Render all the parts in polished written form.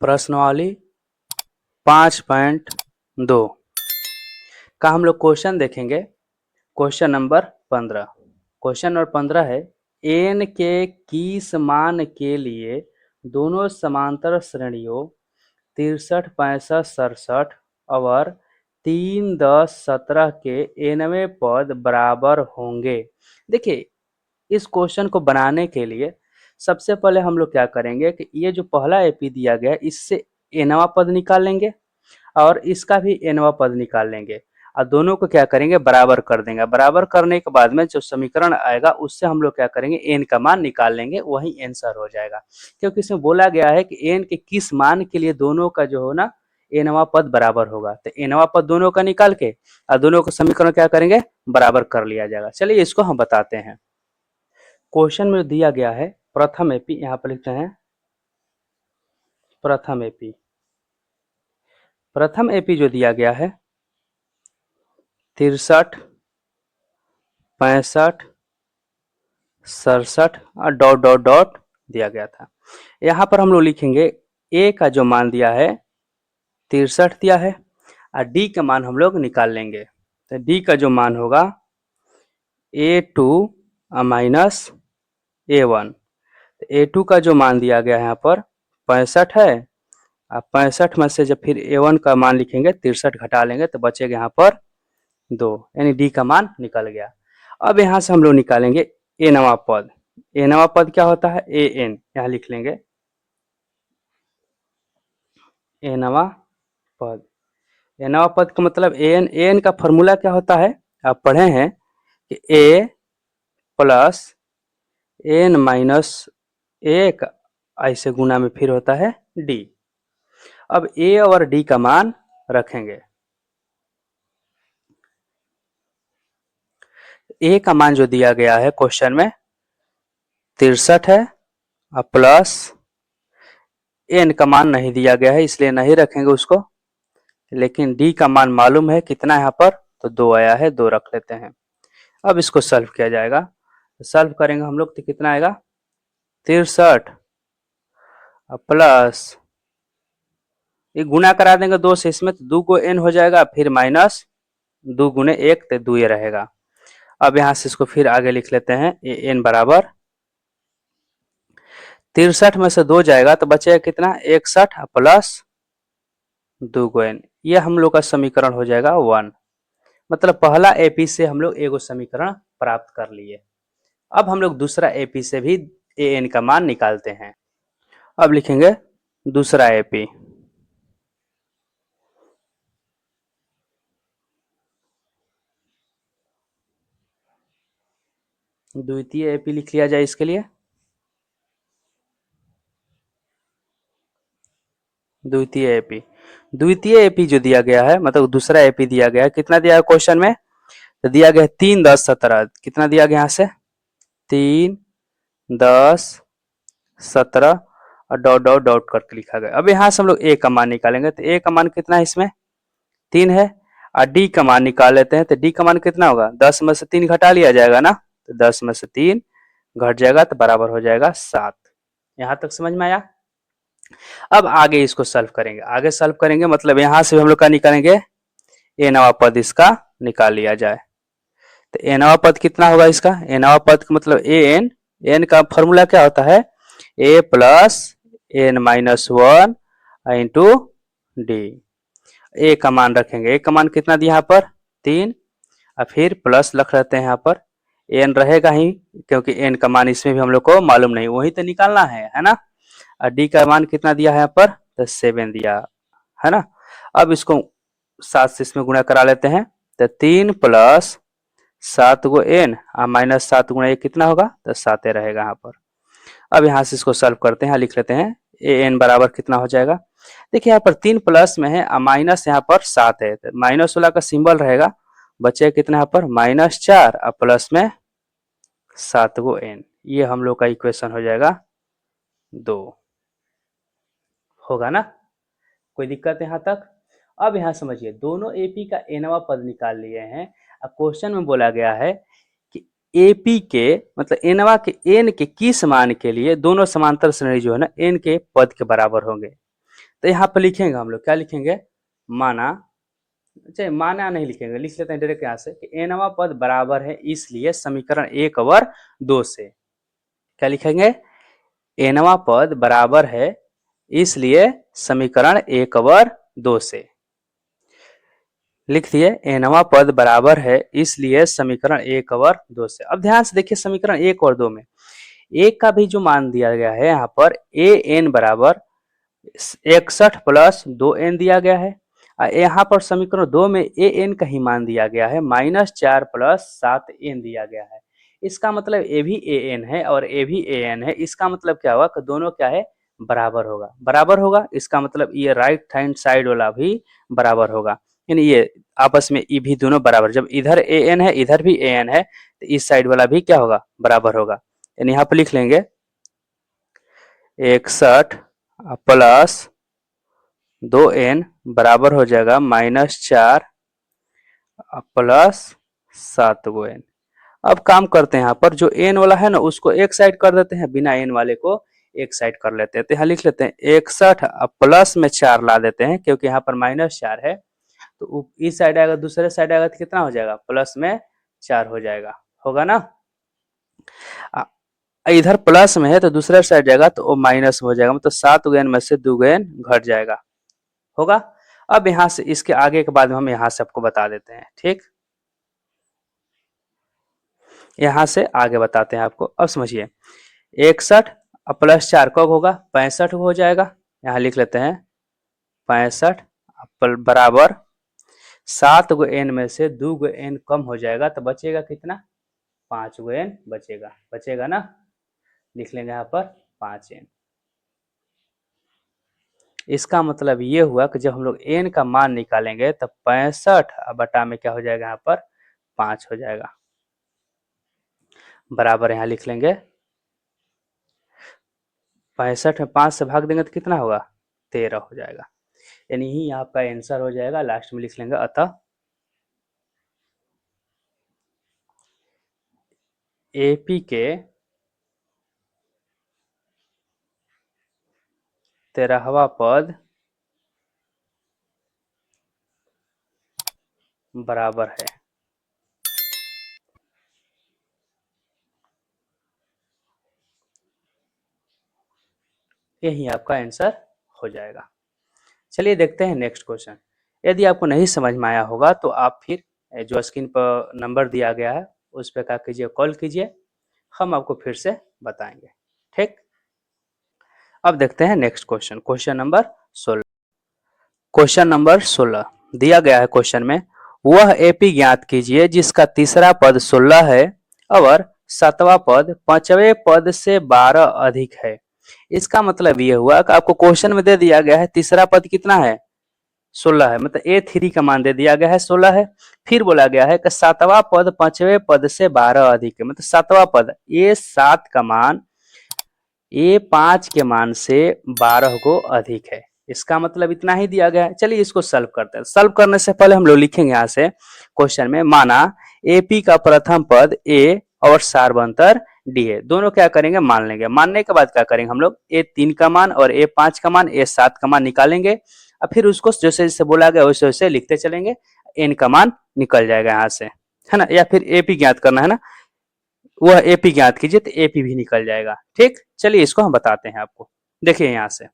प्रश्नावली 5.2 का हम लोग क्वेश्चन देखेंगे। Question number 15। क्वेश्चन नंबर 15 है एन के किस मान के लिए दोनों समांतर श्रेणियों 63, 65, 67 और 3, 10, 17 के nवें पद बराबर होंगे। देखिए, इस क्वेश्चन को बनाने के लिए सबसे पहले हम लोग क्या करेंगे कि ये जो पहला एपी दिया गया है इससे nवां पद निकाल लेंगे और इसका भी nवां पद निकाल लेंगे और दोनों को क्या करेंगे, बराबर कर देंगे। बराबर करने के बाद में जो समीकरण आएगा उससे हम लोग क्या करेंगे, n का मान निकाल लेंगे, वही आंसर हो जाएगा। क्योंकि इसमें बोला गया है कि n के किस मान के लिए दोनों का जो हो ना nवां पद बराबर होगा, तो nवां पद दोनों का निकाल के और दोनों का समीकरण क्या करेंगे, बराबर कर लिया जाएगा। चलिए इसको हम बताते हैं। क्वेश्चन में दिया गया है प्रथम एपी, यहाँ पर लिखते हैं प्रथम एपी। प्रथम एपी जो दिया गया है 63, 65, 67 और डॉट डॉट डॉट दिया गया था। यहाँ पर हम लोग लिखेंगे ए का जो मान दिया है 63 दिया है और डी का मान हम लोग निकाल लेंगे। तो डी का जो मान होगा A2 माइनस A1। A2 का जो मान दिया गया है यहाँ पर 65 है और 65 में से जब फिर A1 का मान लिखेंगे 63 घटा लेंगे तो बचेगा यहाँ पर 2, यानी डी का मान निकल गया। अब यहाँ से हम लोग निकालेंगे ए नवा पद। ए नवा पद क्या होता है, ए एन, यहाँ लिख लेंगे ए नवा पद। ए नवा पद का मतलब एन, एन का फॉर्मूला क्या होता है, आप पढ़े हैं कि ए प्लस एन माइनस एक ऐसे गुना में फिर होता है डी। अब ए और डी का मान रखेंगे। ए का मान जो दिया गया है क्वेश्चन में 63 है और प्लस एन का मान नहीं दिया गया है इसलिए नहीं रखेंगे उसको, लेकिन डी का मान मालूम है कितना यहाँ पर, तो 2 आया है, 2 रख लेते हैं। अब इसको सॉल्व किया जाएगा। सॉल्व करेंगे हम लोग तो कितना आएगा 63 प्लस ये गुना करा देंगे 2 से, इसमें तो 2 को एन हो जाएगा, फिर माइनस 2 गुने 1 तो 2 ये रहेगा। अब यहाँ से इसको फिर आगे लिख लेते हैं ए एन बराबर 63 में से 2 जाएगा तो बचेगा कितना 61 प्लस 2 को एन, ये हम लोग का समीकरण हो जाएगा 1। मतलब पहला एपी से हम लोग एगो समीकरण प्राप्त कर लिए। अब हम लोग दूसरा एपी से भी ए एन का मान निकालते हैं। अब लिखेंगे दूसरा एपी। द्वितीय एपी लिख लिया जाए इसके लिए। द्वितीय एपी, द्वितीय एपी जो दिया गया है मतलब दूसरा एपी दिया गया है, कितना दिया है क्वेश्चन में, तो दिया गया है 3, 10, 17। कितना दिया गया यहाँ से 3, 10, 17 और डॉट डॉट डॉट करके लिखा गया। अब यहाँ से हम लोग ए का मान निकालेंगे, तो ए का मान कितना है, इसमें 3 है और डी का मान निकाल लेते हैं। तो डी का मान कितना होगा, 10 में से 3 घटा लिया जाएगा ना, तो 10 में से 3 घट जाएगा तो बराबर हो जाएगा 7। यहाँ तक समझ में आया। अब आगे इसको सॉल्व करेंगे, आगे सॉल्व करेंगे मतलब यहाँ से हम लोग का निकालेंगे ए नवा पद इसका निकाल लिया जाए। तो ए नवा पद कितना होगा इसका, ए नवा पद का मतलब ए एन, एन का फॉर्मूला क्या होता है a plus n minus 1 into d. A का मान रखेंगे, ए का मान कितना दिया यहाँ पर 3 और फिर प्लस रख लेते हैं यहाँ पर, एन रहेगा ही क्योंकि एन का मान इसमें भी हम लोग को मालूम नहीं, वही तो निकालना है ना। और डी का मान कितना दिया है यहाँ पर, तो 7 दिया है ना। अब इसको 7 से इसमें गुणा करा लेते हैं, तो 3 प्लस 7 को एन और माइनस 7 गुणा ये कितना होगा, तो 7 रहेगा यहाँ पर। अब यहाँ से इसको सॉल्व करते हैं, लिख लेते हैं ए एन बराबर कितना हो जाएगा। देखिए यहाँ पर 3 प्लस में है और माइनस यहाँ पर 7 है, तो माइनस वाला का सिंबल रहेगा, बचे कितना यहाँ पर -4 और प्लस में 7 को एन, ये हम लोग का इक्वेशन हो जाएगा 2। होगा ना, कोई दिक्कत यहाँ तक। अब यहाँ समझिए दोनों एपी का एनवा पद निकाल लिए हैं। अब क्वेश्चन में बोला गया है कि एपी के मतलब एनवा के एन के किस मान के लिए दोनों समांतर श्रेणी जो है ना एन के पद के बराबर होंगे। तो यहाँ पर लिखेंगे हम लोग, क्या लिखेंगे, माना, अच्छा माना नहीं लिखेंगे, लिख लेते हैं डायरेक्ट यहाँ से कि एनवा पद बराबर है इसलिए समीकरण 1 और 2 से, क्या लिखेंगे, एनवा पद बराबर है इसलिए समीकरण 1 और 2 से, लिख दिए एनवा पद बराबर है इसलिए समीकरण 1 और 2 से। अब ध्यान से देखिए समीकरण 1 और 2 में एक का भी जो मान दिया गया है यहाँ पर ए एन बराबर 61 प्लस 2n दिया गया है। यहाँ पर समीकरण 2 में ए एन का ही मान दिया गया है -4 प्लस 7n दिया गया है। इसका मतलब ए भी ए एन है और ए भी ए एन है। इसका मतलब क्या हुआ कि दोनों क्या है, बराबर होगा, बराबर होगा। इसका मतलब ये राइट हैंड साइड वाला भी बराबर होगा, यानी ये आपस में ये भी दोनों बराबर, जब इधर ए एन है इधर भी ए एन है तो इस साइड वाला भी क्या होगा, बराबर होगा। यानी यहाँ पर लिख लेंगे 61 प्लस 2n बराबर हो जाएगा -4 प्लस 7n। अब काम करते हैं, यहाँ पर जो n वाला है ना उसको एक साइड कर देते हैं, बिना n वाले को एक साइड कर लेते हैं। तो यहाँ लिख लेते हैं 61 प्लस में 4 ला देते हैं क्योंकि यहाँ पर -4 है, तो इस साइड आएगा, दूसरे साइड आएगा तो कितना हो जाएगा, प्लस में 4 हो जाएगा, होगा ना। इधर प्लस में है तो दूसरे साइड जाएगा तो वो माइनस हो जाएगा, मतलब 7n में से 2n घट जाएगा, होगा। अब यहाँ से इसके आगे के बाद हम यहाँ से आपको बता देते हैं, ठीक, यहाँ से आगे बताते हैं आपको। अब समझिए 61 प्लस 4 कब होगा, 65 हो जाएगा। यहाँ लिख लेते हैं 65 बराबर 7 गो n में से 2 गो n कम हो जाएगा तो बचेगा कितना, 5 गो n बचेगा, बचेगा ना। लिख लेंगे यहाँ पर 5n। इसका मतलब ये हुआ कि जब हम लोग n का मान निकालेंगे तब 65 बटा में क्या हो जाएगा, यहाँ पर 5 हो जाएगा, बराबर यहाँ लिख लेंगे 65 में 5 से भाग देंगे तो कितना होगा, 13 हो जाएगा। यानी ही आपका आंसर हो जाएगा। लास्ट में लिख लेंगे अतः एपी के 13वां पद बराबर है। यही आपका आंसर हो जाएगा। चलिए देखते हैं नेक्स्ट क्वेश्चन। यदि आपको नहीं समझ में आया होगा तो आप फिर जो स्क्रीन पर नंबर दिया गया है उस पर क्या कीजिए, कॉल कीजिए, हम आपको फिर से बताएंगे, ठीक। अब देखते हैं next question, question number 16। Question number 16 दिया गया है क्वेश्चन में, वह एपी ज्ञात कीजिए जिसका तीसरा पद 16 है और सातवां पद पांचवें पद से 12 अधिक है। इसका मतलब ये हुआ कि आपको क्वेश्चन में दे दिया गया है तीसरा पद कितना है, 16 है, मतलब A3 का मान दे दिया गया है 16 है। फिर बोला गया है कि सातवां पद पांचवें पद से 12 अधिक है, मतलब सातवां पद A7 का मान A5 के मान से 12 को अधिक है। इसका मतलब इतना ही दिया गया है। चलिए इसको सॉल्व करते हैं। सॉल्व करने से पहले हम लोग लिखेंगे यहाँ से क्वेश्चन में, माना AP का प्रथम पद A और सार्वंतर D है। दोनों क्या करेंगे, मान लेंगे। मानने के बाद क्या करेंगे हम लोग, A3 का मान और A5 का मान, A7 का मान निकालेंगे और फिर उसको जैसे जैसे बोला गया वैसे वैसे लिखते चलेंगे, N का मान निकल जाएगा यहाँ से, है ना। या फिर AP ज्ञात करना है ना, वह एपी ज्ञात कीजिए तो एपी भी निकल जाएगा, ठीक। चलिए इसको हम बताते हैं आपको। देखिए यहाँ से,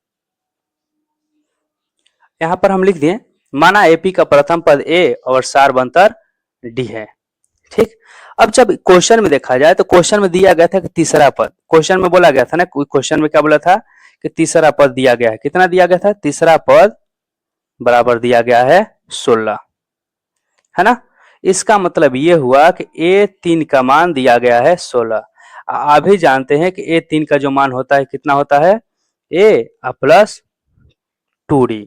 यहाँ पर हम लिख दिए, माना एपी का प्रथम पद ए और सार्वंतर डी है, ठीक। अब जब क्वेश्चन में देखा जाए तो क्वेश्चन में दिया गया था कि तीसरा पद, क्वेश्चन में बोला गया था ना, क्वेश्चन में क्या बोला था कि तीसरा पद दिया गया है। कितना दिया गया था, तीसरा पद बराबर दिया गया है 16, है ना। इसका मतलब ये हुआ कि A3 का मान दिया गया है 16। आप भी जानते हैं कि A3 का जो मान होता है कितना होता है, A प्लस 2D,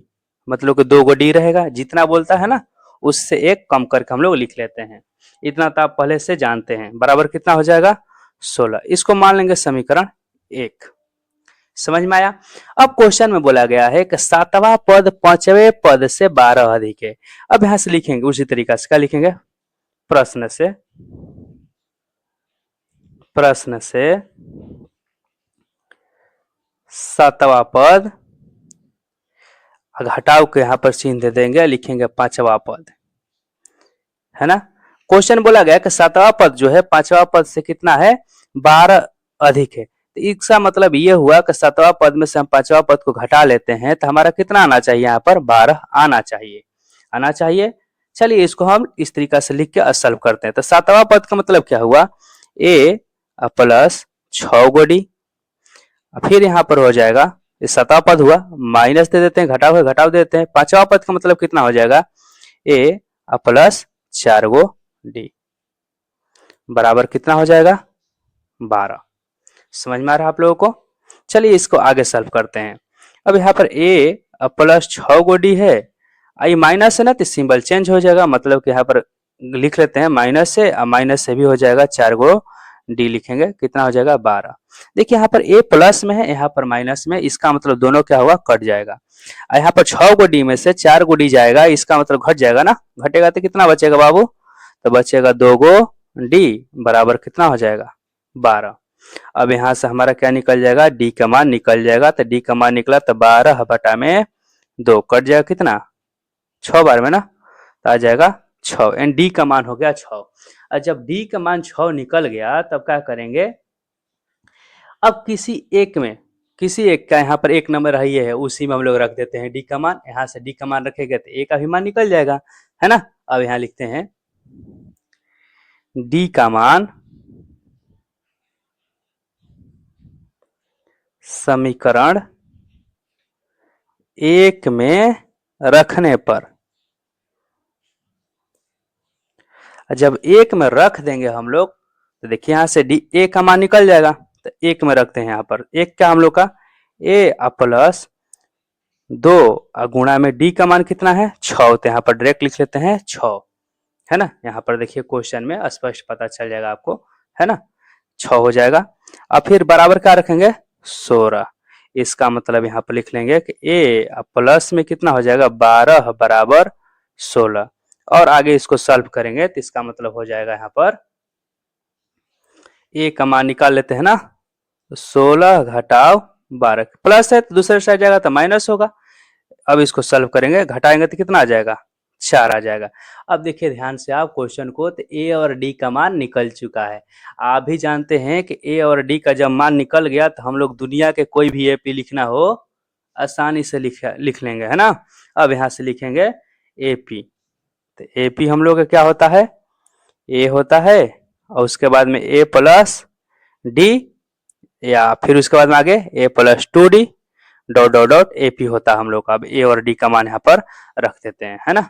मतलब कि 2 गो D रहेगा, जितना बोलता है ना उससे एक कम करके हम लोग लिख लेते हैं। इतना तो आप पहले से जानते हैं, बराबर कितना हो जाएगा 16। इसको मान लेंगे समीकरण 1। समझ में आया। अब क्वेश्चन में बोला गया है कि सातवां पद पांचवें पद से 12 अधिक है। अब यहां से लिखेंगे उसी तरीका से, क्या लिखेंगे, प्रश्न से, प्रश्न से सातवां पद घटाव के यहाँ पर चिन्ह दे देंगे, लिखेंगे पांचवा पद, है ना। क्वेश्चन बोला गया कि सातवां पद जो है पांचवा पद से कितना है, 12 अधिक है। तो इसका मतलब ये हुआ कि सातवां पद में से हम पांचवा पद को घटा लेते हैं तो हमारा कितना आना चाहिए, यहाँ पर 12 आना चाहिए, आना चाहिए। चलिए इसको हम इस तरीका से लिख के सॉल्व करते हैं। तो सातवां पद का मतलब क्या हुआ, a प्लस 6 गो डी, फिर यहाँ पर हो जाएगा, ये सातवां पद हुआ, माइनस दे देते हैं, घटाव है घटाव दे देते हैं। पांचवा पद का मतलब कितना हो जाएगा, a प्लस 4 गो डी बराबर कितना हो जाएगा, 12। समझ में आ रहा है आप लोगों को। चलिए इसको आगे सॉल्व करते हैं। अब यहाँ पर a प्लस 6 गो डी है, आई माइनस है ना, तो सिंबल चेंज हो जाएगा, मतलब कि यहाँ पर लिख लेते हैं माइनस से, माइनस से भी हो जाएगा, 4 गो डी लिखेंगे, कितना हो जाएगा 12। देखिए यहाँ पर a प्लस में है, यहाँ पर माइनस में, इसका मतलब दोनों क्या होगा, कट जाएगा। यहाँ पर 6 गो डी में से 4 गो डी जाएगा, इसका मतलब घट जाएगा ना, घटेगा तो कितना बचेगा बाबू, तो बचेगा 2 गो डी बराबर कितना हो जाएगा, 12। अब यहाँ से हमारा क्या निकल जाएगा, डी का मान निकल जाएगा। तो डी का मान निकला तो 12 बटा में 2 कट जाएगा कितना, 6 बार में ना, तो आ जाएगा 6, एंड डी का मान हो गया 6। और जब डी का मान 6 निकल गया तब क्या करेंगे, अब किसी एक का यहाँ पर एक नंबर है, ये है, उसी में हम लोग रख देते हैं डी का मान। यहाँ से डी का मान रखेंगे तो ए का भी मान निकल जाएगा, है ना। अब यहाँ लिखते हैं डी का मान समीकरण 1 में रखने पर, जब 1 में रख देंगे हम लोग तो देखिए यहाँ से डी ए का मान निकल जाएगा, तो 1 में रखते हैं। यहाँ पर एक क्या हम लोग का, ए प्लस 2 गुणा में डी का मान कितना है 6, तो यहाँ पर डायरेक्ट लिख लेते हैं 6, है ना। यहाँ पर देखिए क्वेश्चन में स्पष्ट पता चल जाएगा आपको, है ना, 6 हो जाएगा। अब फिर बराबर क्या रखेंगे, 16। इसका मतलब यहाँ पर लिख लेंगे कि ए प्लस में कितना हो जाएगा, 12 बराबर 16, और आगे इसको सॉल्व करेंगे तो इसका मतलब हो जाएगा, यहाँ पर ए का मान निकाल लेते हैं ना, 16 घटाव 12, प्लस है तो दूसरे साइड जाएगा तो माइनस होगा। अब इसको सॉल्व करेंगे, घटाएंगे तो कितना आ जाएगा, 4 आ जाएगा। अब देखिए ध्यान से आप क्वेश्चन को, तो ए और डी का मान निकल चुका है। आप भी जानते हैं कि ए और डी का जब मान निकल गया तो हम लोग दुनिया के कोई भी एपी लिखना हो आसानी से लिख लेंगे, है ना। अब यहाँ से लिखेंगे एपी, तो एपी हम लोग का क्या होता है, ए होता है, और उसके बाद में ए प्लस डी, या फिर उसके बाद में आगे a plus 2 d dot dot dot AP होता है हम लोग का। अब ए और डी का मान यहाँ पर रख देते हैं, है ना।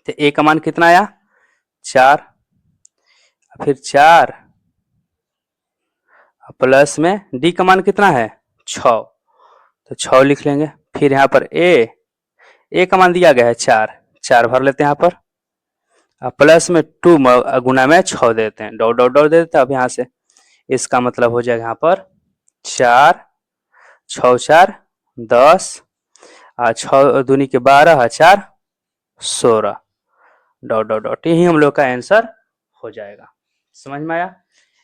तो ए का मान कितना आया, 4, फिर 4 प्लस में डी का मान कितना है 6, तो 6 लिख लेंगे। फिर यहाँ पर ए का मान दिया गया है 4 भर लेते हैं यहाँ पर, प्लस में 2 गुना में 6 देते हैं, डॉट डॉट डॉट दे देते हैं। अब यहाँ से इसका मतलब हो जाएगा यहाँ पर 4 6 4 10, 6 दूनी के 12, 4 16, डॉट डॉट डॉट, यही हम लोग का आंसर हो जाएगा। समझ में आया।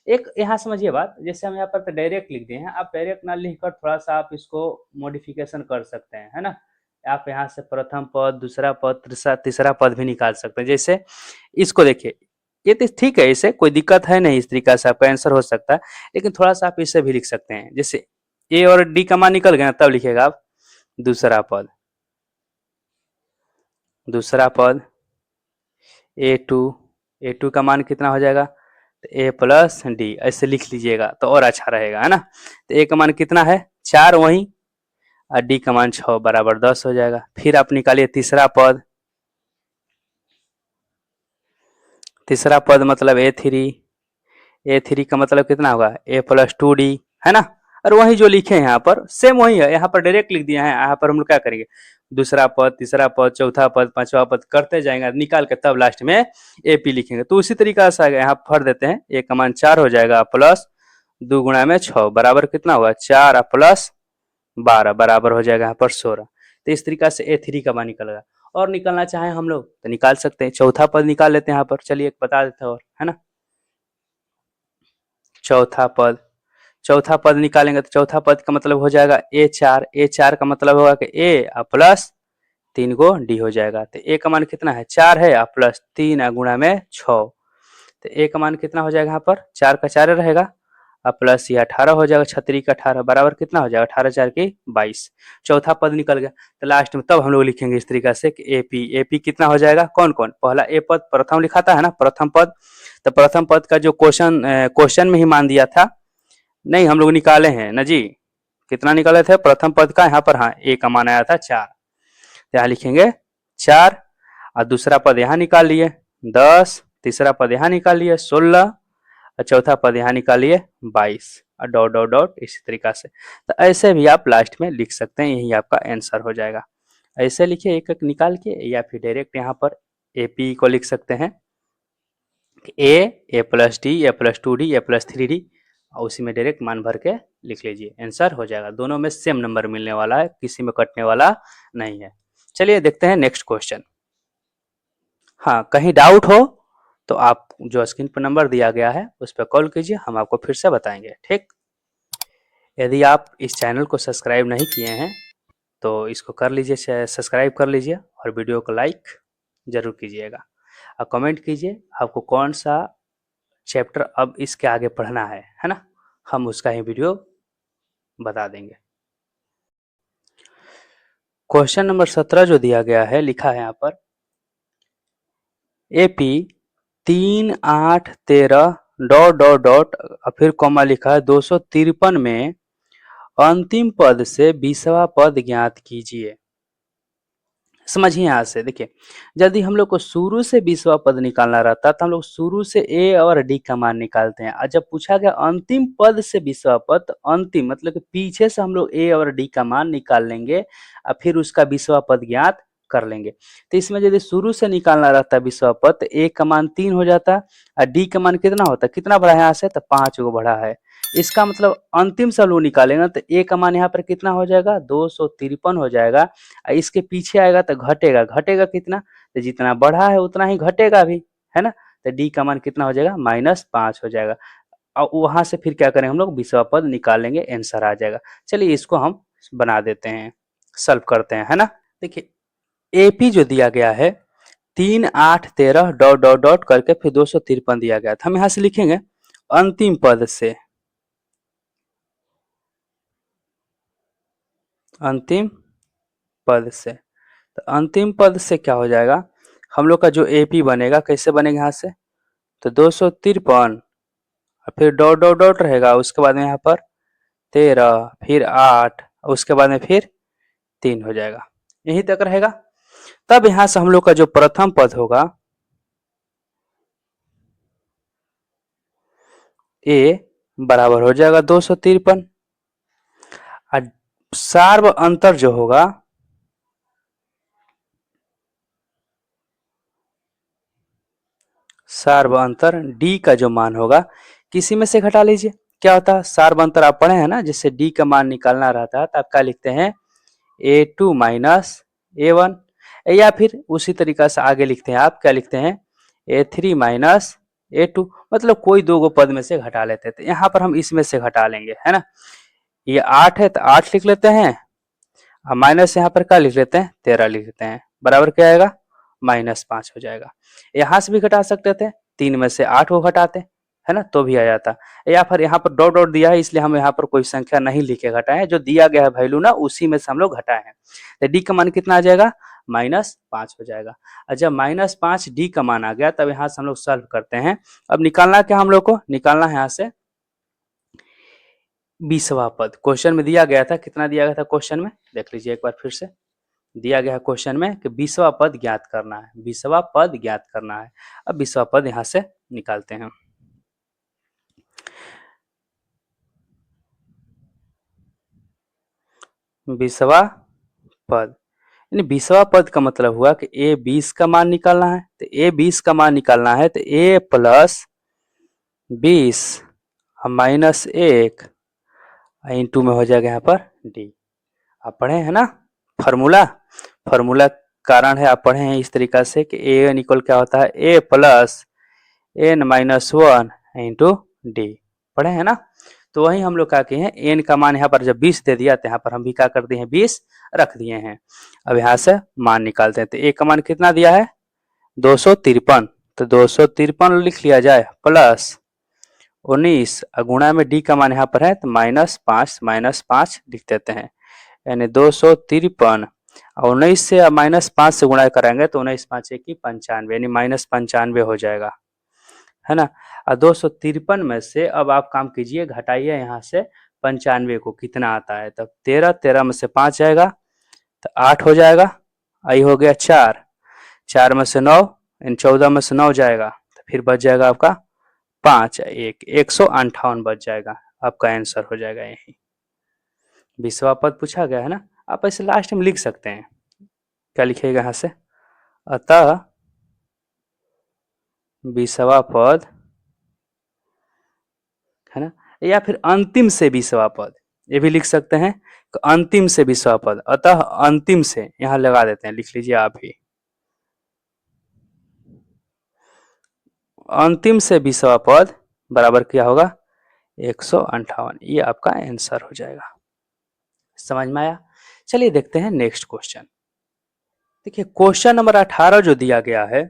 एक यहाँ समझिए बात, जैसे हम यहाँ पर तो डायरेक्ट लिख दिए हैं, आप डायरेक्ट ना लिखकर थोड़ा सा आप इसको मॉडिफिकेशन कर सकते हैं, है ना। आप यहाँ से प्रथम पद, दूसरा पद, तीसरा पद भी निकाल सकते हैं। जैसे इसको देखिए, ये तो ठीक है, इसे कोई दिक्कत है नहीं, इस तरीका से आपका आंसर हो सकता है, लेकिन थोड़ा सा आप इसे भी लिख सकते हैं। जैसे ए और डी का मान निकल गया, तब लिखेगा आप दूसरा पद ए टू का मान कितना हो जाएगा, तो ए प्लस डी, ऐसे लिख लीजिएगा तो और अच्छा रहेगा, है ना। तो ए का मान कितना है 4 वहीं, और डी का मान 6 बराबर 10 हो जाएगा। फिर आप निकालिए तीसरा पद मतलब ए3 का मतलब कितना होगा, ए प्लस 2 डी, है ना। और वही जो लिखे हैं यहाँ पर सेम वही है, यहाँ पर डायरेक्ट लिख दिया है। यहाँ पर हम लोग क्या करेंगे, दूसरा पद, तीसरा पद, चौथा पद, पांचवा पद करते जाएंगे, निकाल के तब लास्ट में एपी लिखेंगे। तो उसी तरीका से यहाँ भर देते हैं, ए का मान 4 हो जाएगा, प्लस 2 गुणा में 6 बराबर कितना हुआ 4 प्लस 12 बराबर हो जाएगा यहाँ पर 16। तो इस तरीका से ए3 का मान निकलेगा। और निकालना चाहें हम लोग तो निकाल सकते हैं, चौथा पद निकाल लेते हैं यहाँ पर। चलिए एक बता देते हैं, और है ना, चौथा पद चौथा पद निकालेंगे तो चौथा पद का मतलब हो जाएगा A4 का मतलब होगा कि A प्लस 3 गो D हो जाएगा। तो A का मान कितना है 4 है और प्लस 3 गुणा में 6, तो A का मान कितना हो जाएगा यहाँ पर 4 का 4 रहेगा और प्लस ये 18 हो जाएगा, 36 का 18 बराबर कितना हो जाएगा 18 4 की 22। चौथा पद निकल गया, तो लास्ट में तब हम लोग लिखेंगे इस तरीका से कि AP कितना हो जाएगा, कौन कौन, पहला A पद प्रथम लिखाता है ना, प्रथम पद, तो प्रथम पद का जो क्वेश्चन में ही मान दिया था, नहीं हम लोग निकाले हैं ना जी, कितना निकाले थे प्रथम पद का, यहाँ पर हाँ A का मान आया था 4, तो यहाँ लिखेंगे 4 और दूसरा पद यहाँ निकाल लिए 10, तीसरा पद यहाँ निकाल लिए 16 और चौथा पद यहाँ निकालिए 22 और डॉट डॉट डॉट इसी तरीका से। तो ऐसे भी आप लास्ट में लिख सकते हैं, यही आपका आंसर हो जाएगा। ऐसे लिखिए एक एक निकाल के, या फिर डायरेक्ट यहाँ पर AP को लिख सकते हैं A plus D, A plus 2D, A plus 3D, और उसी में डायरेक्ट मान भर के लिख लीजिए, आंसर हो जाएगा। दोनों में सेम नंबर मिलने वाला है, किसी में कटने वाला नहीं है। चलिए देखते हैं नेक्स्ट क्वेश्चन। हाँ, कहीं डाउट हो तो आप जो स्क्रीन पर नंबर दिया गया है उस पर कॉल कीजिए, हम आपको फिर से बताएंगे, ठीक। यदि आप इस चैनल को सब्सक्राइब नहीं किए हैं तो इसको कर लीजिए, सब्सक्राइब कर लीजिए और वीडियो को लाइक जरूर कीजिएगा और कमेंट कीजिए आपको कौन सा चैप्टर अब इसके आगे पढ़ना है ना, हम उसका ही वीडियो बता देंगे। क्वेश्चन नंबर 17 जो दिया गया है, लिखा है यहाँ पर AP 3, 8, 13 डॉट डॉट डॉट फिर कॉमा लिखा है 253 में अंतिम पद से 20वां पद ज्ञात कीजिए। समझिए यहाँ से, देखिए यदि हम लोग को शुरू से 20वां पद निकालना रहता तो हम लोग शुरू से A और D का मान निकालते हैं, और जब पूछा गया अंतिम पद से 20वां पद, तो अंतिम मतलब कि पीछे से हम लोग A और D का मान निकाल लेंगे और फिर उसका 20वां पद ज्ञात कर लेंगे। तो इसमें यदि शुरू से निकालना रहता है 20वां पद, तो A का मान 3 हो जाता और D का मान कितना होता, कितना बढ़ा है यहाँ से, तो 5 गो बढ़ा है। इसका मतलब अंतिम से हम लोग निकालेंगे तो A का मान यहाँ पर कितना हो जाएगा 253 हो जाएगा, और इसके पीछे आएगा तो घटेगा, घटेगा कितना, तो जितना बढ़ा है उतना ही घटेगा भी, है ना। तो D का मान कितना हो जाएगा -5 हो जाएगा, और वहां से फिर क्या करें हम लोग 20वां पद निकालेंगे, आंसर आ जाएगा। चलिए इसको हम बना देते हैं, सॉल्व करते हैं, है ना। देखिए AP जो दिया गया है 3, 8, 13 डॉट डॉट डॉट करके फिर 253 दिया गया था, हम यहाँ से लिखेंगे अंतिम पद से, अंतिम पद से, तो अंतिम पद से क्या हो जाएगा, हम लोग का जो AP बनेगा कैसे बनेगा यहाँ से, तो 253 और फिर डॉट डॉट डॉट रहेगा, उसके बाद में यहाँ पर 13 फिर 8 उसके बाद में फिर 3 हो जाएगा, यहीं तक रहेगा। तब यहाँ से हम लोग का जो प्रथम पद होगा A बराबर हो जाएगा 253, और सार्व अंतर जो होगा सार्व अंतर D का जो मान होगा किसी में से घटा लीजिए, क्या होता है सार्व अंतर आप पढ़े हैं ना, जिससे D का मान निकालना रहता है तो आप क्या लिखते हैं A2 माइनस A1, या फिर उसी तरीका से आगे लिखते हैं, आप क्या लिखते हैं A3 माइनस A2, मतलब कोई दो गो पद में से घटा लेते हैं, तो यहाँ पर हम इसमें से घटा लेंगे, है ना। ये 8 है तो 8 लिख लेते हैं, और माइनस यहाँ पर क्या लिख लेते हैं 13 लिख लेते हैं, बराबर क्या आएगा -5 हो जाएगा। यहाँ से भी घटा सकते थे, 3 में से 8 को घटाते, है ना, तो भी आ जाता, या फिर यहाँ पर डॉट डॉट दिया है इसलिए हम यहाँ पर कोई संख्या नहीं लिखे घटाए, जो दिया गया है वैल्यू ना उसी में से हम लोग घटाए हैं, तो D का मान कितना आ जाएगा -5 हो जाएगा। और जब -5 D का मान आ गया तब यहाँ से हम लोग सॉल्व करते हैं। अब निकालना क्या हम लोग को, निकालना है यहाँ से 20वां पद, क्वेश्चन में दिया गया था, कितना दिया गया था क्वेश्चन में, देख लीजिए एक बार फिर से, दिया गया है क्वेश्चन में कि 20वां पद ज्ञात करना है, 20वां पद ज्ञात करना है। अब 20वां पद यहाँ से निकालते हैं, बीसवा पद, यानी 20वां पद का मतलब हुआ कि A 20 का मान निकालना है, तो A 20 का मान निकालना है तो A प्लस 20 -1 इंटू में हो जाएगा यहाँ पर D। आप पढ़े हैं ना फॉर्मूला, फॉर्मूला कारण है, आप पढ़े हैं इस तरीका से कि A इक्वल क्या होता है A plus n -1 into D, पढ़े हैं ना। तो वही हम लोग क्या किए हैं, n का मान यहाँ पर जब 20 दे दिया तो यहाँ पर हम भी क्या कर दिए हैं, 20 रख दिए हैं। अब यहाँ से मान निकालते हैं, तो a का मान कितना दिया है 253, तो 253 लिख लिया जाए प्लस 19 गुणा में d का मान यहाँ पर है तो -5 लिख देते हैं, यानी 253 और 19 से -5 से गुणा करेंगे तो 19 5 की 95 यानी -95 हो जाएगा, है ना। और 253 में से अब आप काम कीजिए, घटाइए यहाँ से 95 को, कितना आता है तब 13 में से 5 जाएगा तो 8 हो जाएगा, आई हो गया 4 में से 9 इन 14 में से 9 जाएगा तो फिर बच जाएगा आपका 5 158 बच जाएगा, आपका आंसर हो जाएगा यही। 20वां पद पूछा गया है ना, आप ऐसे लास्ट में लिख सकते हैं, क्या लिखिएगा यहाँ से, अतः 20वां पद, है ना, या फिर अंतिम से 20वां पद, ये भी लिख सकते हैं, तो अंतिम से 20वां पद, अतः अंतिम से यहाँ लगा देते हैं, लिख लीजिए आप भी, अंतिम से 20वां पद बराबर क्या होगा 158, ये आपका आंसर हो जाएगा। समझ में आया। चलिए देखते हैं नेक्स्ट क्वेश्चन। देखिए क्वेश्चन नंबर 18 जो दिया गया है,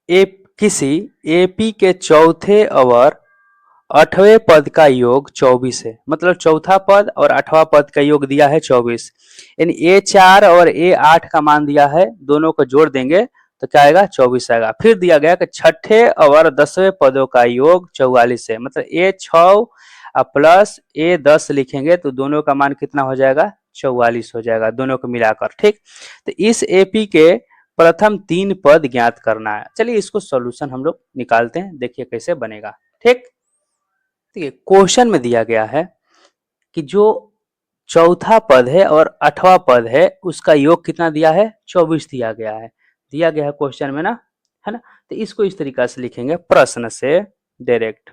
किसी एपी के चौथे और 8वें पद का योग 24 है, मतलब चौथा पद और 8वां पद का योग दिया है 24, यानी A4 और A8 का मान दिया है, दोनों को जोड़ देंगे तो क्या आएगा 24 आएगा। फिर दिया गया कि छठे और 10वें पदों का योग 44 है, मतलब A6 प्लस A10 लिखेंगे तो दोनों का मान कितना हो जाएगा 44 हो जाएगा, दोनों को मिलाकर, ठीक। तो इस एपी के प्रथम 3 पद ज्ञात करना है। चलिए इसको सॉल्यूशन हम लोग निकालते हैं, देखिए कैसे बनेगा, ठीक। देखिए क्वेश्चन में दिया गया है कि जो चौथा पद है और 8वां पद है उसका योग कितना दिया है 24 दिया गया है, क्वेश्चन में ना, है ना। तो इसको इस तरीका से लिखेंगे, प्रश्न से डायरेक्ट,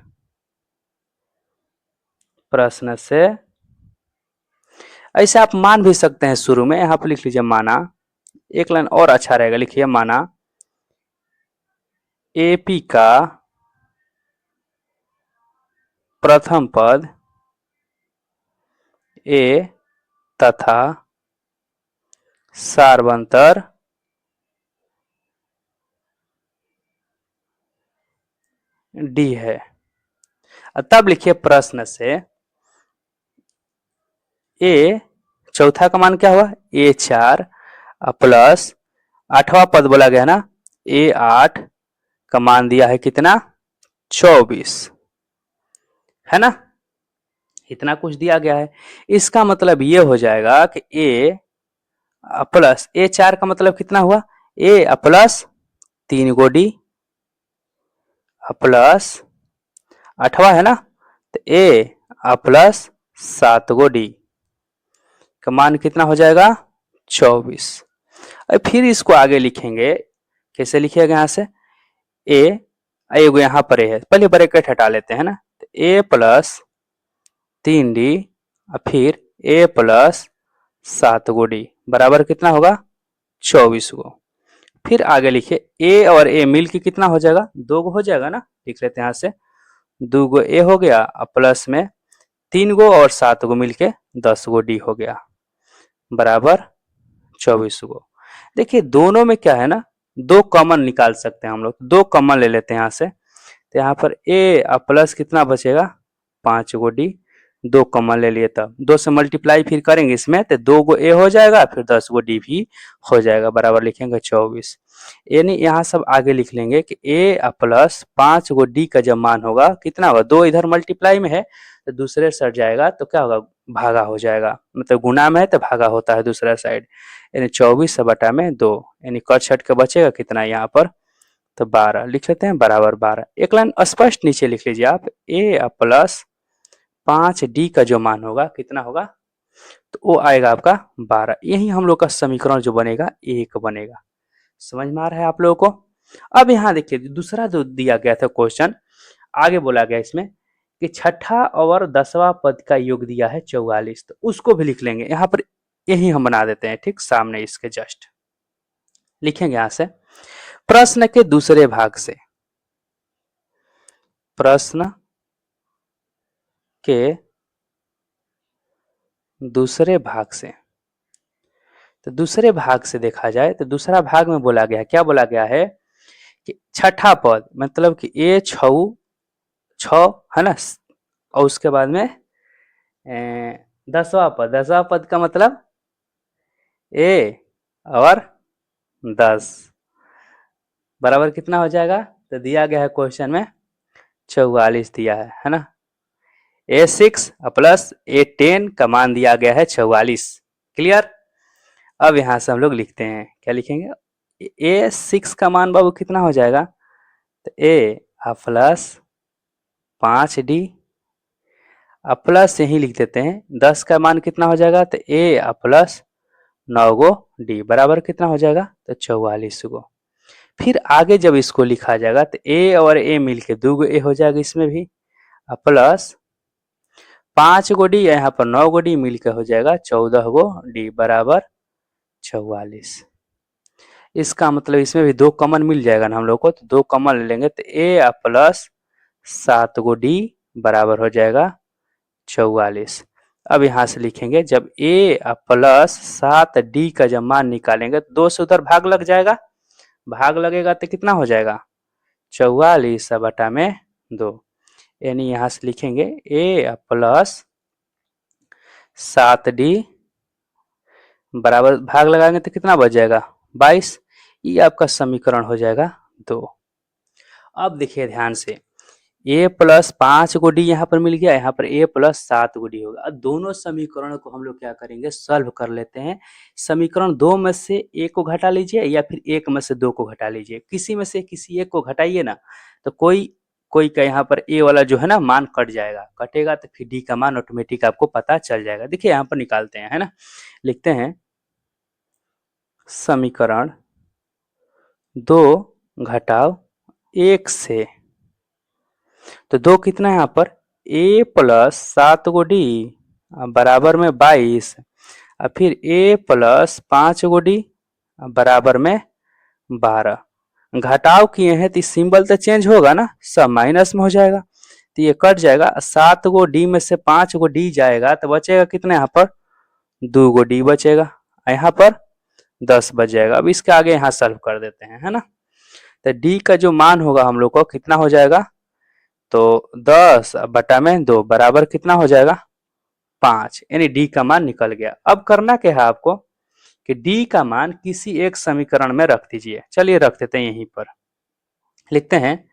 प्रश्न से, ऐसे आप मान भी सकते हैं शुरू में, यहाँ पर लिख लीजिए माना, एक लाइन और अच्छा रहेगा, लिखिए माना एपी का प्रथम पद ए तथा सार्वंतर डी है। तब लिखिए प्रश्न से ए चौथा का मान क्या हुआ A4 प्लस 8वां पद बोला गया ना A8 का मान दिया है कितना 24, है ना, इतना कुछ दिया गया है। इसका मतलब ये हो जाएगा कि A प्लस A4 का मतलब कितना हुआ A प्लस 3 गो D प्लस 8वां है ना, तो A प्लस 7 गो D का मान कितना हो जाएगा 24। और फिर इसको आगे लिखेंगे, कैसे लिखिएगा यहाँ से ए एगो यहाँ पर है, पहले ब्रैकेट हटा लेते हैं ना, तो ए प्लस 3D और फिर ए प्लस 7 गो डी बराबर कितना होगा 24 गो। फिर आगे लिखिए ए और ए मिल के कितना हो जाएगा 2 गो हो जाएगा ना, लिख लेते हैं यहाँ से 2 गो ए हो गया और प्लस में 3 गो और 7 गो मिलके 10 गो डी हो गया बराबर 24 गो। देखिए दोनों में क्या है ना, 2 कॉमन निकाल सकते हैं हम लोग, 2 कॉमन ले लेते हैं यहाँ से, तो यहाँ पर ए प्लस कितना बचेगा 5 गो डी, 2 कॉमन ले लिए, तब 2 से मल्टीप्लाई फिर करेंगे इसमें तो 2 गो ए हो जाएगा, फिर 10 गो डी भी हो जाएगा, बराबर लिखेंगे 24। यानी यहाँ सब आगे लिख लेंगे कि ए प्लस 5 गो डी का जब मान होगा कितना होगा, 2 इधर मल्टीप्लाई में है तो दूसरे साइड जाएगा तो क्या होगा भागा हो जाएगा, मतलब गुना में है तो भागा होता है दूसरा साइड, यानी 24 बटा में 2, यानी कट छट के बचेगा कितना यहाँ पर तो 12 लिख लेते हैं बराबर 12। एक लाइन स्पष्ट नीचे लिख लीजिए आप, ए प्लस 5D का जो मान होगा कितना होगा तो वो आएगा आपका 12, यही हम लोग का समीकरण जो बनेगा 1 बनेगा। समझ में आ रहा है आप लोगों को। अब यहाँ देखिए दूसरा जो दिया गया था क्वेश्चन, आगे बोला गया इसमें कि छठा और 10वां पद का योग दिया है 44, तो उसको भी लिख लेंगे यहाँ पर, यही हम बना देते हैं, ठीक सामने इसके जस्ट लिखेंगे यहाँ से, प्रश्न के दूसरे भाग से, प्रश्न के दूसरे भाग से। तो दूसरे भाग से देखा जाए तो दूसरा भाग में बोला गया है, क्या बोला गया है कि छठा पद मतलब कि ए छऊ छ है ना, और उसके बाद में दसवां पद का मतलब ए और 10 बराबर कितना हो जाएगा। तो दिया गया है क्वेश्चन में 44 दिया है ना। A6 प्लस A10 का मान दिया गया है 44। क्लियर। अब यहां से हम लोग लिखते हैं, क्या लिखेंगे, A6 का मान बाबू कितना हो जाएगा, तो A प्लस 5D प्लस यही लिख देते हैं 10 का मान कितना हो जाएगा, तो A प्लस 9 गो D बराबर कितना हो जाएगा, तो 44 गो। फिर आगे जब इसको लिखा जाएगा तो A और A मिलके 2 गो A हो जाएगा इसमें भी, प्लस 5 गो D यहाँ पर 9 गो D मिलकर हो जाएगा 14 गो D बराबर 44। इसका मतलब इसमें भी 2 कॉमन मिल जाएगा ना हम लोग को, तो 2 कॉमन ले लेंगे तो A प्लस 7 गो D बराबर हो जाएगा 44। अब यहाँ से लिखेंगे जब A प्लस 7D का जब मान निकालेंगे तो 2 से उधर भाग लग जाएगा, भाग लगेगा तो कितना हो जाएगा 44 बटा में 2, यानी यहाँ से लिखेंगे A प्लस 7D बराबर भाग लगाएंगे तो कितना बच जाएगा 22। ये आपका समीकरण हो जाएगा 2। अब देखिए ध्यान से A प्लस 5 गो D यहाँ पर मिल गया, यहाँ पर A प्लस 7 गो D होगा। अब दोनों समीकरणों को हम लोग क्या करेंगे, सॉल्व कर लेते हैं। समीकरण 2 में से एक को घटा लीजिए या फिर एक में से 2 को घटा लीजिए, किसी में से किसी एक को घटाइए ना, तो कोई का यहाँ पर A वाला जो है ना मान कट जाएगा, कटेगा तो फिर D का मान ऑटोमेटिक आपको पता चल जाएगा। देखिए यहाँ पर निकालते हैं, है ना, लिखते हैं समीकरण 2 घटाव 1 से, तो 2 कितना है यहाँ पर A प्लस 7 गो D बराबर में 22, और फिर A प्लस 5 गो D बराबर में 12। घटाव किए हैं तो सिंबल तो चेंज होगा ना, सब माइनस में हो जाएगा, तो ये कट जाएगा। 7 गो D में से 5 गो D जाएगा तो बचेगा कितना यहाँ पर 2 गो D बचेगा, यहाँ पर 10 बच जाएगा। अब इसके आगे यहाँ सॉल्व कर देते हैं, है ना। तो D का जो मान होगा हम लोग को कितना हो जाएगा, तो 10 बटा में 2 बराबर कितना हो जाएगा 5, यानी D का मान निकल गया। अब करना क्या है आपको कि D का मान किसी एक समीकरण में रख दीजिए। चलिए रख देते हैं, यहीं पर लिखते हैं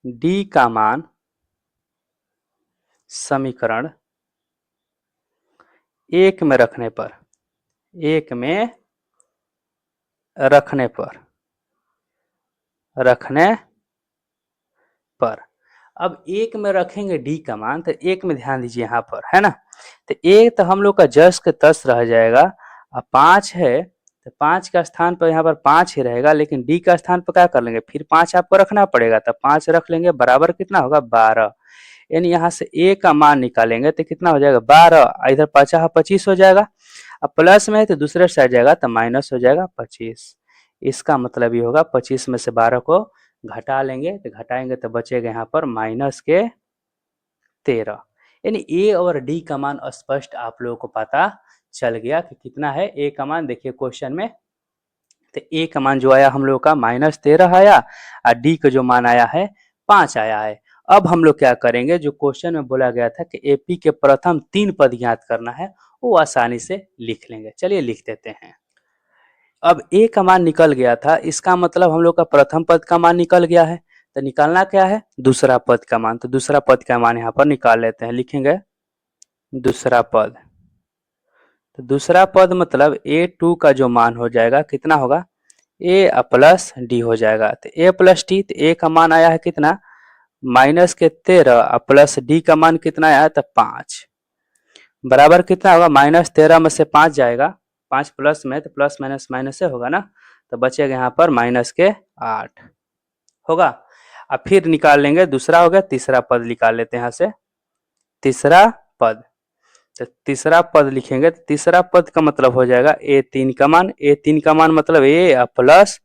D का मान समीकरण 1 में रखने पर, 1 में रखने पर अब 1 में रखेंगे D का मान, तो 1 में ध्यान दीजिए यहाँ पर, है ना, तो 1 तो हम लोग का जस के तस रह जाएगा, अब 5 है तो 5 का स्थान पर यहाँ पर 5 ही रहेगा, लेकिन D का स्थान पर क्या कर लेंगे, फिर 5 आपको रखना पड़ेगा, तो 5 रख लेंगे बराबर कितना होगा 12, यानी यहाँ से A का मान निकालेंगे तो कितना हो जाएगा 12, इधर 50 25 हो जाएगा, अब प्लस में है तो दूसरे साइड जाएगा तो माइनस हो जाएगा 25। इसका मतलब ये होगा 25 में से 12 को घटा लेंगे, तो घटाएंगे तो बचेगा यहाँ पर माइनस के 13, यानी A और D का मान स्पष्ट आप लोगों को पता चल गया कि कितना है A का मान। देखिए क्वेश्चन में तो A का मान जो आया हम लोग का -13 आया, और D का जो मान आया है 5 आया है। अब हम लोग क्या करेंगे, जो क्वेश्चन में बोला गया था कि AP के प्रथम 3 पद ज्ञात करना है, वो आसानी से लिख लेंगे। चलिए लिख देते हैं। अब A का मान निकल गया था, इसका मतलब हम लोग का प्रथम पद का मान निकल गया है, तो निकालना क्या है दूसरा पद का मान, तो दूसरा पद का मान यहाँ पर निकाल लेते हैं। लिखेंगे दूसरा पद, तो दूसरा पद मतलब A2 का जो मान हो जाएगा कितना होगा A प्लस D हो जाएगा, तो A प्लस D, तो A का मान आया है कितना -13 प्लस D का मान कितना आया तो 5 बराबर कितना होगा -13 में से 5 जाएगा, 5 प्लस में तो प्लस माइनस माइनस से होगा ना, तो बचेगा यहाँ पर -8 होगा। अब फिर निकाल लेंगे, दूसरा हो गया, तीसरा पद निकाल लेते हैं यहाँ से। तीसरा पद, तो तीसरा पद लिखेंगे तो तीसरा पद का मतलब हो जाएगा A3 का मान, A3 का मान मतलब A प्लस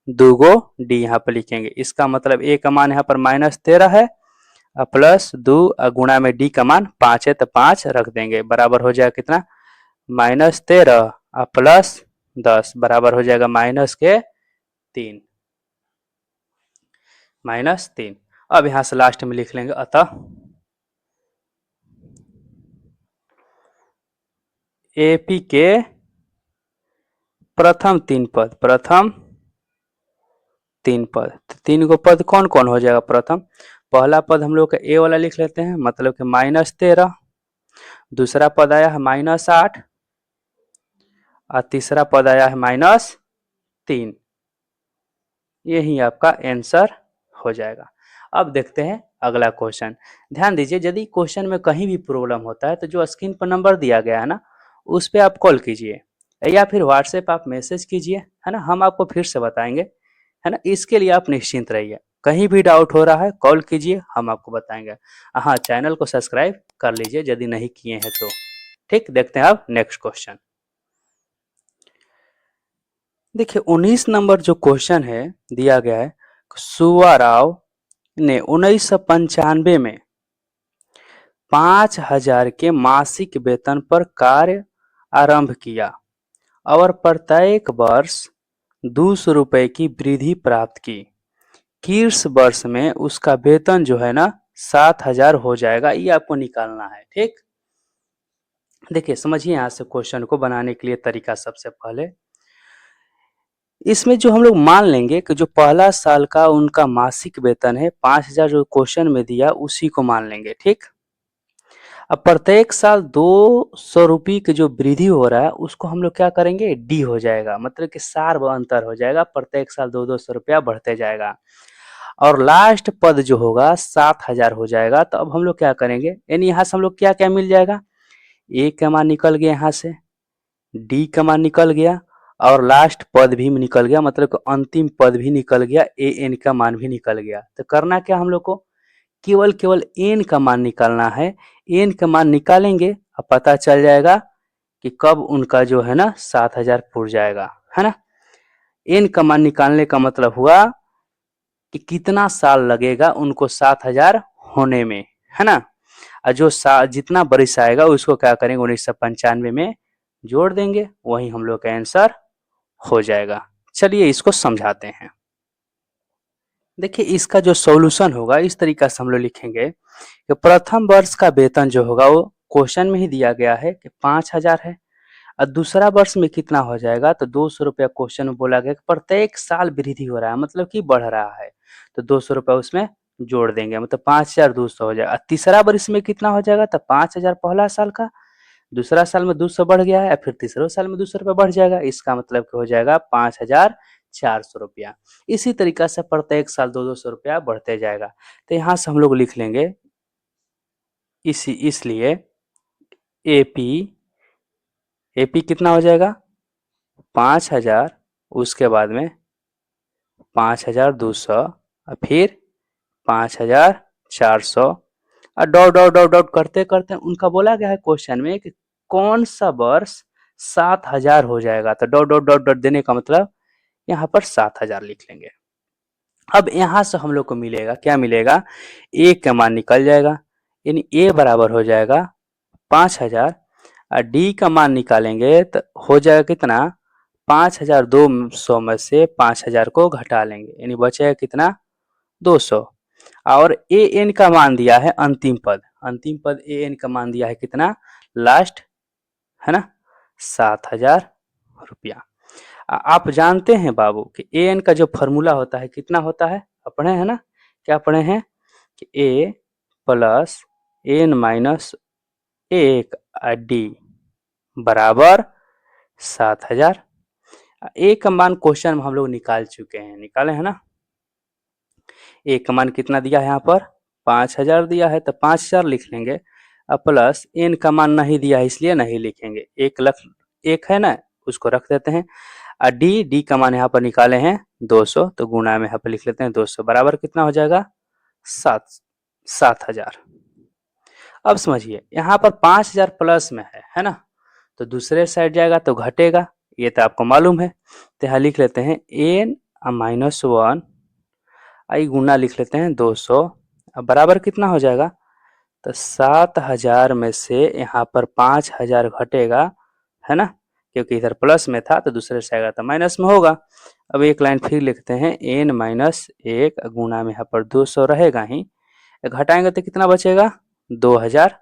2 गो D यहाँ पर लिखेंगे। इसका मतलब A का मान यहाँ पर -13 है, प्लस 2 गुणा में डी का मान 5 है तो 5 रख देंगे, बराबर हो जाएगा कितना, -13 प्लस 10 बराबर हो जाएगा -3। -3। अब यहां से लास्ट में लिख लेंगे अतः एपी के प्रथम 3 पद, प्रथम 3 पद, तो 3 गो पद कौन कौन हो जाएगा। प्रथम पहला पद हम लोग का ए वाला लिख लेते हैं, मतलब कि -13। दूसरा पद आया है -8 और तीसरा पद आया है -3। यही आपका आंसर हो जाएगा। अब देखते हैं अगला क्वेश्चन। ध्यान दीजिए, यदि क्वेश्चन में कहीं भी प्रॉब्लम होता है तो जो स्क्रीन पर नंबर दिया गया है ना, उस पे आप कॉल कीजिए या फिर व्हाट्सएप आप मैसेज कीजिए, है ना, हम आपको फिर से बताएंगे, है ना। इसके लिए आप निश्चिंत रहिए, कहीं भी डाउट हो रहा है कॉल कीजिए, हम आपको बताएंगे। हाँ, चैनल को सब्सक्राइब कर लीजिए यदि नहीं किए हैं तो। ठीक, देखते हैं अब नेक्स्ट क्वेश्चन। देखिए 19 नंबर जो क्वेश्चन है दिया गया है, सुवा राव ने 1995 में 5,000 के मासिक वेतन पर कार्य आरंभ किया और प्रत्येक वर्ष 200 रुपए की वृद्धि प्राप्त की। किस वर्ष में उसका वेतन जो है ना 7,000 हो जाएगा, ये आपको निकालना है। ठीक, देखिए समझिए यहाँ से क्वेश्चन को बनाने के लिए तरीका। सबसे पहले इसमें जो हम लोग मान लेंगे कि जो पहला साल का उनका मासिक वेतन है 5,000 जो क्वेश्चन में दिया, उसी को मान लेंगे। ठीक, अब प्रत्येक साल 200 रुपये की जो वृद्धि हो रहा है उसको हम लोग क्या करेंगे, डी हो जाएगा, मतलब कि सार व अंतर हो जाएगा, प्रत्येक साल 200 रुपया बढ़ते जाएगा। और लास्ट पद जो होगा 7,000 हो जाएगा। तो अब हम लोग क्या करेंगे, यानी यहाँ से हम लोग क्या क्या मिल जाएगा, ए का मान निकल गया, यहाँ से डी का मान निकल गया और लास्ट पद भी निकल गया, मतलब कि अंतिम पद भी निकल गया, ए एन का मान भी निकल गया। तो करना क्या हम लोग को, केवल केवल एन का मान निकालना है। एन का मान निकालेंगे और पता चल जाएगा कि कब उनका जो है ना 7,000 पूर जाएगा, है ना। एन का मान निकालने का मतलब हुआ कि कितना साल लगेगा उनको 7,000 होने में, है ना। और जो जितना बरिस आएगा उसको क्या करेंगे 1995 में जोड़ देंगे, वही हम लोग का आंसर हो जाएगा। चलिए इसको समझाते हैं। देखिए इसका जो सॉल्यूशन होगा इस तरीका से हम लोग लिखेंगे कि प्रथम वर्ष का वेतन जो होगा वो क्वेश्चन में ही दिया गया है कि 5,000 है, और दूसरा वर्ष में कितना हो जाएगा तो 200 रुपया क्वेश्चन में बोला गया कि प्रत्येक साल वृद्धि हो रहा है, मतलब कि बढ़ रहा है, तो 200 रुपया उसमें जोड़ देंगे, मतलब 5,200 हो जाएगा। तीसरा वर्ष में कितना हो जाएगा तो 5,000 पहला साल का, दूसरा साल में 200 बढ़ गया है, फिर तीसरे साल में 200 रुपया बढ़ जाएगा, इसका मतलब कि हो जाएगा 5,400 रुपया। इसी तरीका से प्रत्येक साल 200 रुपया बढ़ते जाएगा। तो यहाँ से हम लोग लिख लेंगे इसलिए एपी, एपी कितना हो जाएगा 5,000, उसके बाद में 5,200 और फिर 5,400 और डॉट डॉट डॉट डॉट करते करते उनका बोला गया है क्वेश्चन में कि कौन सा वर्ष 7,000 हो जाएगा, तो डॉट डॉट डॉट डॉट देने का मतलब यहाँ पर 7,000 लिख लेंगे। अब यहाँ से हम लोग को मिलेगा क्या, मिलेगा ए का मान निकल जाएगा, यानी ए बराबर हो जाएगा 5,000 और डी का मान निकालेंगे तो हो जाएगा कितना, 5,200 में से 5,000 को घटा लेंगे, यानी बचेगा कितना 200। और ए एन का मान दिया है अंतिम पद, अंतिम पद ए एन का मान दिया है कितना लास्ट, है ना 7,000 रुपया। आप जानते हैं बाबू कि ए एन का जो फॉर्मूला होता है कितना होता है, पढ़े हैं ना, क्या पढ़े हैं कि ए प्लस एन माइनस 1 डी बराबर 7,000। ए का मान क्वेश्चन में हम लोग निकाल चुके हैं, निकाले हैं ना। ए का मान कितना दिया है यहाँ पर 5,000 दिया है तो 5,000 लिख लेंगे, अब प्लस एन का मान नहीं दिया है इसलिए नहीं लिखेंगे, एक है ना उसको रख देते हैं। और डी का मान यहाँ पर निकाले हैं 200, तो गुणा में यहाँ पर लिख लेते हैं 200 बराबर कितना हो जाएगा 7,000। अब समझिए यहाँ पर 5,000 प्लस में है ना, तो दूसरे साइड जाएगा तो घटेगा, ये तो आपको मालूम है। तो यहाँ लिख लेते हैं एन -1 आई गुना लिख लेते हैं 200 अब बराबर कितना हो जाएगा, तो 7,000 में से यहाँ पर 5,000 घटेगा, है ना, क्योंकि इधर प्लस में था तो दूसरे से आएगा तो माइनस में होगा। अब एक लाइन फिर लिखते हैं, n माइनस 1 गुना में यहाँ पर 200 रहेगा ही, घटाएंगे तो कितना बचेगा, 2,000।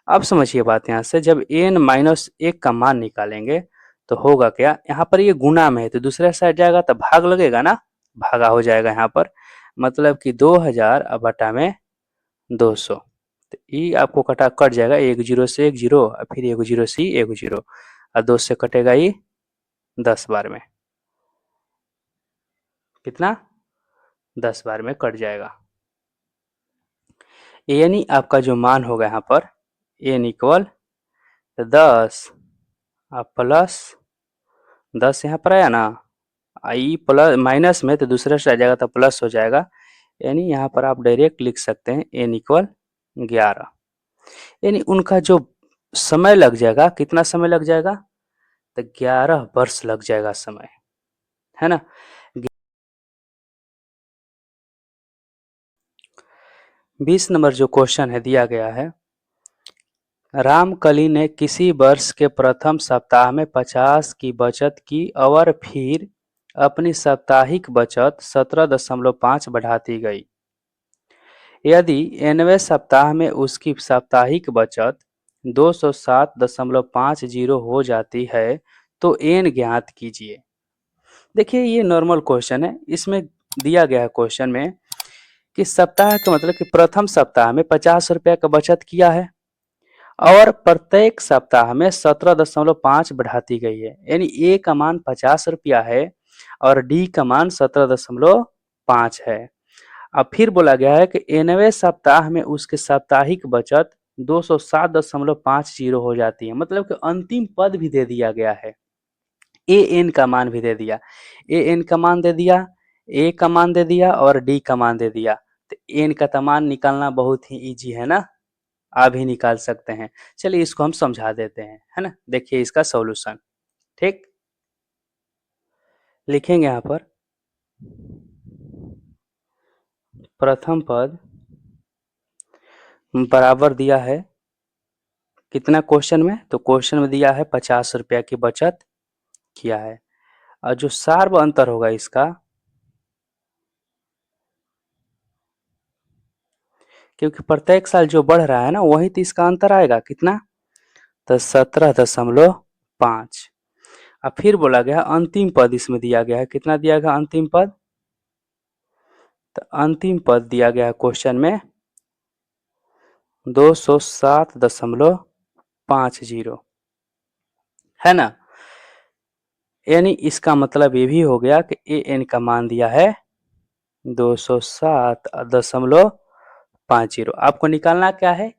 अब समझिए बात, यहाँ से जब n माइनस 1 का मान निकालेंगे तो होगा क्या, यहाँ पर ये गुना में है तो दूसरे साइड जाएगा तो भाग लगेगा ना, भागा हो जाएगा यहाँ पर, मतलब कि 2,000 अब बटा में 200, तो ये आपको कटा कट जाएगा, एक जीरो से एक जीरो, फिर एक जीरो से एक जीरो, और 2 से कटेगा ये 10 बार में, कितना, 10 बार में कट जाएगा। यानी आपका जो मान होगा यहाँ पर n इक्वल 10 प्लस 10 यहाँ पर आया ना, आई प्लस माइनस में तो दूसरे से आ जाएगा तो प्लस हो जाएगा, यानी यहाँ पर आप डायरेक्ट लिख सकते हैं n इक्वल 11। यानी उनका जो समय लग जाएगा, कितना समय लग जाएगा, तो 11 वर्ष लग जाएगा समय, है ना। 20 नंबर जो क्वेश्चन है दिया गया है, रामकली ने किसी वर्ष के प्रथम सप्ताह में 50 की बचत की और फिर अपनी साप्ताहिक बचत 17.5 बढ़ाती गई। यदि nवें सप्ताह में उसकी साप्ताहिक बचत 207.50 हो जाती है तो n ज्ञात कीजिए। देखिए ये नॉर्मल क्वेश्चन है, इसमें दिया गया है क्वेश्चन में कि सप्ताह का मतलब कि प्रथम सप्ताह में 50 रुपया का बचत किया है और प्रत्येक सप्ताह में 17.5 बढ़ाती गई है, यानी ए का मान 50 रुपया है और डी का मान 17.5 है। अब फिर बोला गया है कि nवें सप्ताह में उसके साप्ताहिक बचत 207.50 हो जाती है, मतलब कि अंतिम पद भी दे दिया गया है, ए एन का मान भी दे दिया, ए एन का मान दे दिया, ए का मान दे दिया और डी का मान दे दिया, तो एन का मान निकालना बहुत ही इजी है ना, आप भी निकाल सकते हैं। चलिए इसको हम समझा देते हैं, है ना, देखिए इसका सॉल्यूशन, ठीक, लिखेंगे यहाँ पर प्रथम पद बराबर दिया है कितना क्वेश्चन में, तो क्वेश्चन में दिया है 50 रुपया की बचत किया है, और जो सार्व अंतर होगा इसका, क्योंकि प्रत्येक साल जो बढ़ रहा है ना वही तो इसका अंतर आएगा, कितना, तो 17.5। अब फिर बोला गया अंतिम पद इसमें दिया गया है, कितना दिया गया अंतिम पद, तो अंतिम पद दिया गया है क्वेश्चन में 207.50, है ना। यानी इसका मतलब ये भी हो गया कि ए एन का मान दिया है 207.50। आपको निकालना क्या है,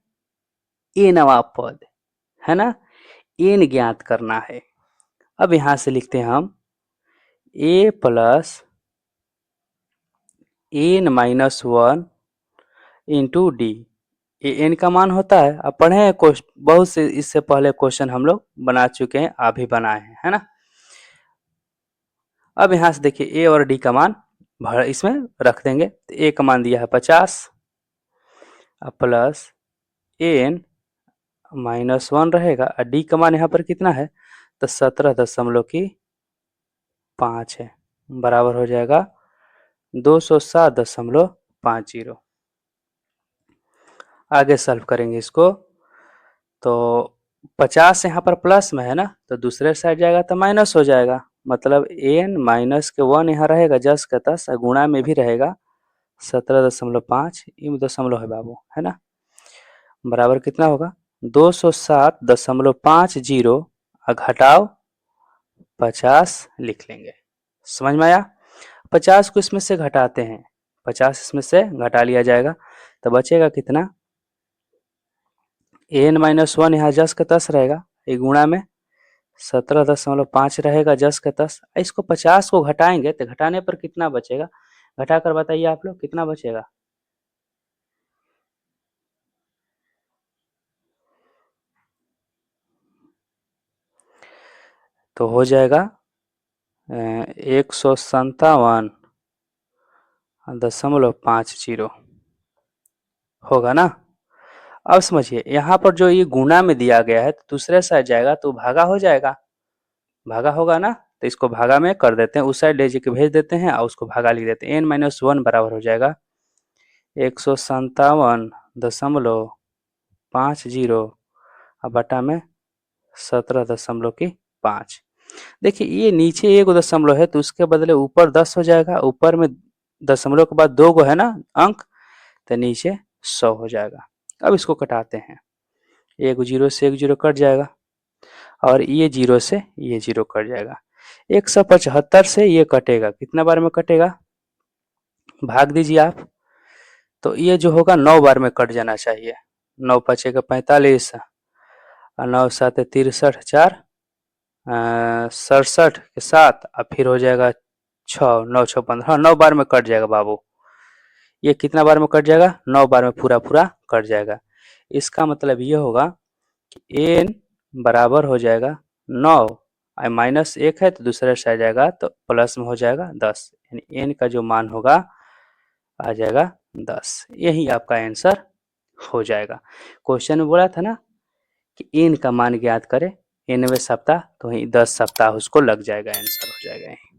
ए नवा पद, है ना, एन ज्ञात करना है। अब यहां से लिखते हैं हम a plus n minus 1 into d, ये एन का मान होता है, अब पढ़े हैं बहुत से इससे पहले क्वेश्चन हम लोग बना चुके हैं, आप भी बनाए हैं, है ना। अब यहाँ से देखिए ए और डी का मान इसमें रख देंगे, तो ए का मान दिया है 50 प्लस एन माइनस 1 रहेगा, और डी का मान यहाँ पर कितना है, तो 17.5 है, बराबर हो जाएगा 207.50। आगे सॉल्व करेंगे इसको, तो 50 यहाँ पर प्लस में है ना, तो दूसरे साइड जाएगा तो माइनस हो जाएगा, मतलब एन माइनस के 1 यहाँ रहेगा, जस का तस, गुणा में भी रहेगा 17.5, ये दशमलव है बाबू, है ना, बराबर कितना होगा 207.50 घटाओ 50 लिख लेंगे। समझ में आया, 50 को इसमें से घटाते हैं, 50 इसमें से घटा लिया जाएगा तो बचेगा कितना, एन माइनस 1 यहाँ जस का तस रहेगा, ये गुणा में 17.5 रहेगा जस का तस, इसको 50 को घटाएंगे तो घटाने पर कितना बचेगा, घटाकर बताइए आप लोग कितना बचेगा, तो हो जाएगा 157.50। होगा ना। अब समझिए यहाँ पर जो ये गुणा में दिया गया है तो दूसरे साइड जाएगा तो भागा हो जाएगा, भागा होगा ना, तो इसको भागा में कर देते हैं, उस साइड ले जाके भेज देते हैं और उसको भागा लिख देते हैं। n-1 बराबर हो जाएगा 157.50 और बटा में 17.5। देखिए ये नीचे एक दशमलव है तो उसके बदले ऊपर 10 हो जाएगा, ऊपर में दशमलव के बाद 2 गो है ना अंक, तो नीचे 100 हो जाएगा। अब इसको कटाते हैं, एक जीरो से एक जीरो कट जाएगा और ये जीरो से ये जीरो कट जाएगा। 175 से ये कटेगा, कितना बार में कटेगा, भाग दीजिए आप, तो ये जो होगा 9 बार में कट जाना चाहिए। 9 पचे का 45 और 9 सात 63, 4 67 के साथ और फिर हो जाएगा 6, 9 6 15, 9 बार में कट जाएगा बाबू। ये कितना बार में कट जाएगा, 9 बार में पूरा पूरा कट जाएगा। इसका मतलब ये होगा कि n बराबर हो जाएगा 9 और माइनस 1 है तो दूसरे साइड जाएगा तो प्लस में हो जाएगा 10, यानी n का जो मान होगा आ जाएगा 10। यही आपका आंसर हो जाएगा। क्वेश्चन में बोला था ना कि n का मान ज्ञात करें 90 सप्ताह, तो वही 10 सप्ताह उसको लग जाएगा, आंसर हो जाएगा यही।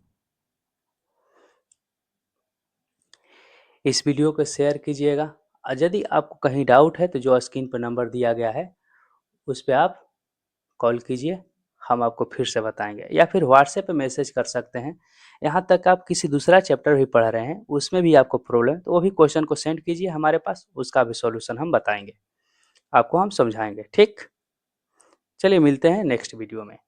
इस वीडियो को शेयर कीजिएगा और यदि आपको कहीं डाउट है तो जो स्क्रीन पर नंबर दिया गया है उस पर आप कॉल कीजिए, हम आपको फिर से बताएंगे, या फिर व्हाट्सएप पे मैसेज कर सकते हैं। यहाँ तक आप किसी दूसरा चैप्टर भी पढ़ रहे हैं उसमें भी आपको प्रॉब्लम है तो वो भी क्वेश्चन को सेंड कीजिए हमारे पास, उसका भी सॉल्यूशन हम बताएंगे, आपको हम समझाएंगे। ठीक, चलिए मिलते हैं नेक्स्ट वीडियो में।